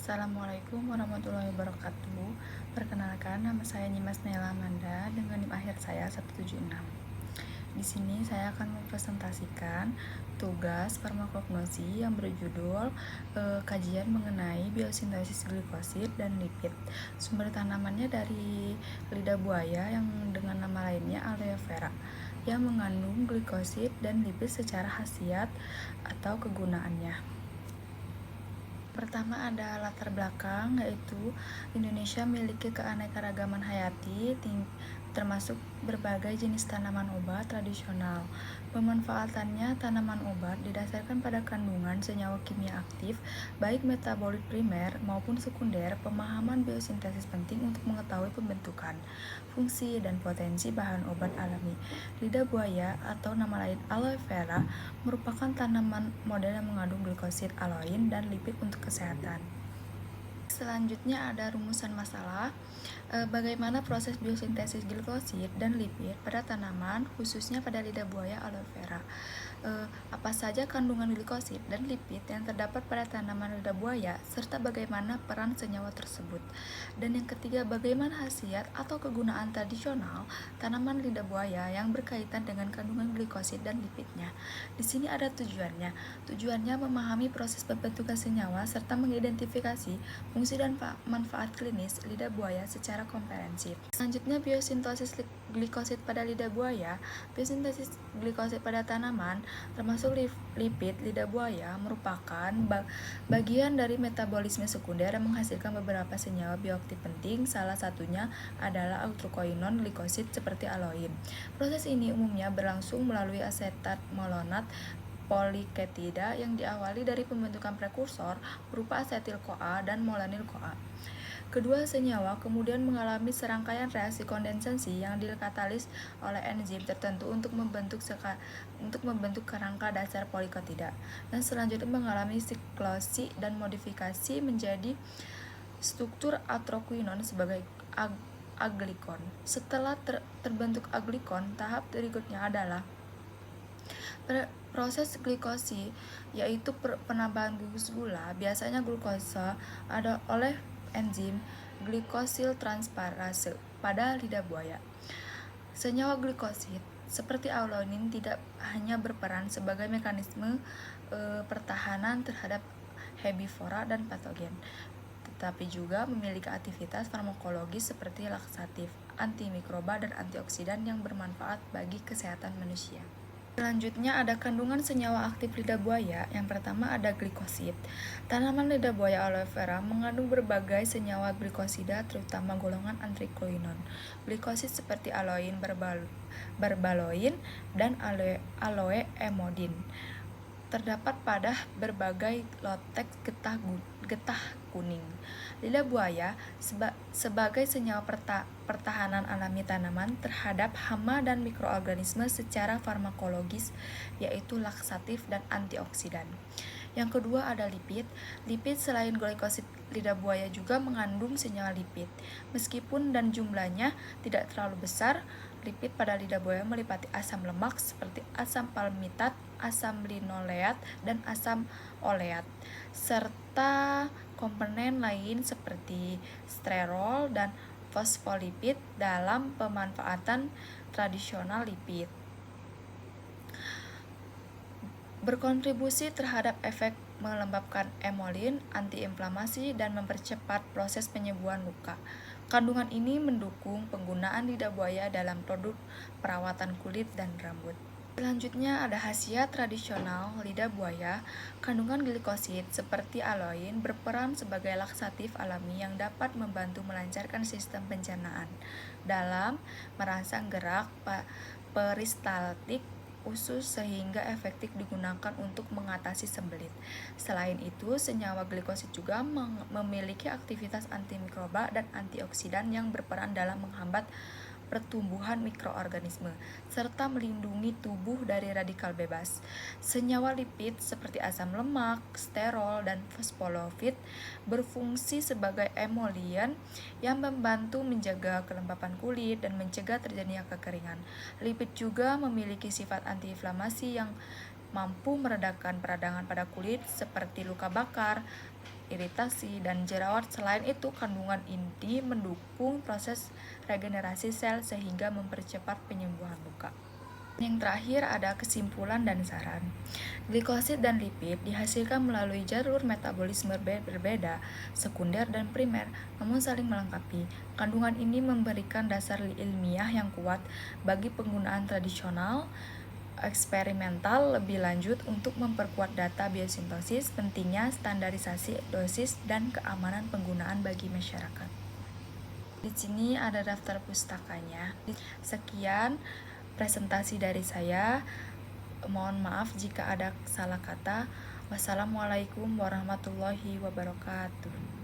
Assalamualaikum warahmatullahi wabarakatuh. Perkenalkan, nama saya Nyimas Nela Amanda dengan NIM akhir saya 176. Di sini saya akan mempresentasikan tugas farmakognosi yang berjudul kajian mengenai biosintesis glikosid dan lipid. Sumber tanamannya dari lidah buaya yang dengan nama lainnya aloe vera yang mengandung glikosid dan lipid secara khasiat atau kegunaannya. Pertama ada latar belakang, yaitu Indonesia memiliki keanekaragaman hayati termasuk berbagai jenis tanaman obat tradisional. Pemanfaatannya tanaman obat didasarkan pada kandungan senyawa kimia aktif, baik metabolit primer maupun sekunder. Pemahaman biosintesis penting untuk mengetahui pembentukan, fungsi, dan potensi bahan obat alami. Lidah buaya atau nama lain aloe vera merupakan tanaman modern yang mengandung glikosid, aloin, dan lipid untuk kesehatan. Selanjutnya ada rumusan masalah. Bagaimana proses biosintesis glikosid dan lipid pada tanaman, khususnya pada lidah buaya aloe vera. Apa saja kandungan glikosid dan lipid yang terdapat pada tanaman lidah buaya, serta bagaimana peran senyawa tersebut. Dan yang ketiga, bagaimana khasiat atau kegunaan tradisional tanaman lidah buaya yang berkaitan dengan kandungan glikosid dan lipidnya. Di sini ada tujuannya. Tujuannya memahami proses pembentukan senyawa serta mengidentifikasi fungsi dan manfaat klinis lidah buaya secara komprehensif. Selanjutnya, biosintesis glikosid pada lidah buaya. Biosintesis glikosid pada tanaman, termasuk lipid lidah buaya, merupakan bagian dari metabolisme sekunder yang menghasilkan beberapa senyawa bioaktif penting. Salah satunya adalah autokoinon glikosid seperti aloin. Proses ini umumnya berlangsung melalui asetat malonat poliketida yang diawali dari pembentukan prekursor berupa asetil-CoA dan molanil-CoA. Kedua senyawa kemudian mengalami serangkaian reaksi kondensasi yang dikatalis oleh enzim tertentu untuk membentuk kerangka dasar poliketida, dan selanjutnya mengalami siklosi dan modifikasi menjadi struktur atroquinon sebagai aglikon. Setelah terbentuk aglikon, tahap berikutnya adalah proses glikosi, yaitu penambahan gugus gula, biasanya glukosa, ada oleh enzim glikosil transferase pada lidah buaya. Senyawa glikosid seperti alonin tidak hanya berperan sebagai mekanisme pertahanan terhadap herbivora dan patogen, tetapi juga memiliki aktivitas farmakologis seperti laksatif, antimikroba, dan antioksidan yang bermanfaat bagi kesehatan manusia. Selanjutnya ada kandungan senyawa aktif lidah buaya. Yang pertama ada glikosid. Tanaman lidah buaya aloe vera mengandung berbagai senyawa glikosida, terutama golongan antrikoinon. Glikosid seperti aloin, barbaloin, dan aloe emodin terdapat pada berbagai lotek getah kuning. Lidah buaya sebagai senyawa pertahanan alami tanaman terhadap hama dan mikroorganisme secara farmakologis, yaitu laksatif dan antioksidan. Yang kedua ada lipid. Lipid selain glikosid lidah buaya juga mengandung senyawa lipid. Meskipun dan jumlahnya tidak terlalu besar, lipid pada lidah buaya melipati asam lemak seperti asam palmitat, asam linoleat, dan asam oleat, serta komponen lain seperti sterol dan fosfolipid dalam pemanfaatan tradisional lipid. Berkontribusi terhadap efek melembabkan emolin, antiinflamasi, dan mempercepat proses penyembuhan luka. Kandungan ini mendukung penggunaan lidah buaya dalam produk perawatan kulit dan rambut. Selanjutnya ada khasiat tradisional lidah buaya. Kandungan glikosid seperti aloin berperan sebagai laksatif alami yang dapat membantu melancarkan sistem pencernaan dalam merangsang gerak peristaltik usus sehingga efektif digunakan untuk mengatasi sembelit. Selain itu, senyawa glikosid juga memiliki aktivitas antimikroba dan antioksidan yang berperan dalam menghambat pertumbuhan mikroorganisme, serta melindungi tubuh dari radikal bebas. Senyawa lipid seperti asam lemak, sterol, dan fosfolipid berfungsi sebagai emolian yang membantu menjaga kelembapan kulit dan mencegah terjadinya kekeringan. Lipid juga memiliki sifat antiinflamasi yang mampu meredakan peradangan pada kulit seperti luka bakar, iritasi, dan jerawat. Selain itu, kandungan ini mendukung proses regenerasi sel sehingga mempercepat penyembuhan luka. Yang terakhir ada kesimpulan dan saran. Glikosid dan lipid dihasilkan melalui jalur metabolisme berbeda, sekunder dan primer, namun saling melengkapi. Kandungan ini memberikan dasar ilmiah yang kuat bagi penggunaan tradisional, eksperimental lebih lanjut untuk memperkuat data biosintesis, pentingnya standarisasi dosis dan keamanan penggunaan bagi masyarakat. Di sini ada daftar pustakanya. Sekian presentasi dari saya. Mohon maaf jika ada salah kata. Wassalamualaikum warahmatullahi wabarakatuh.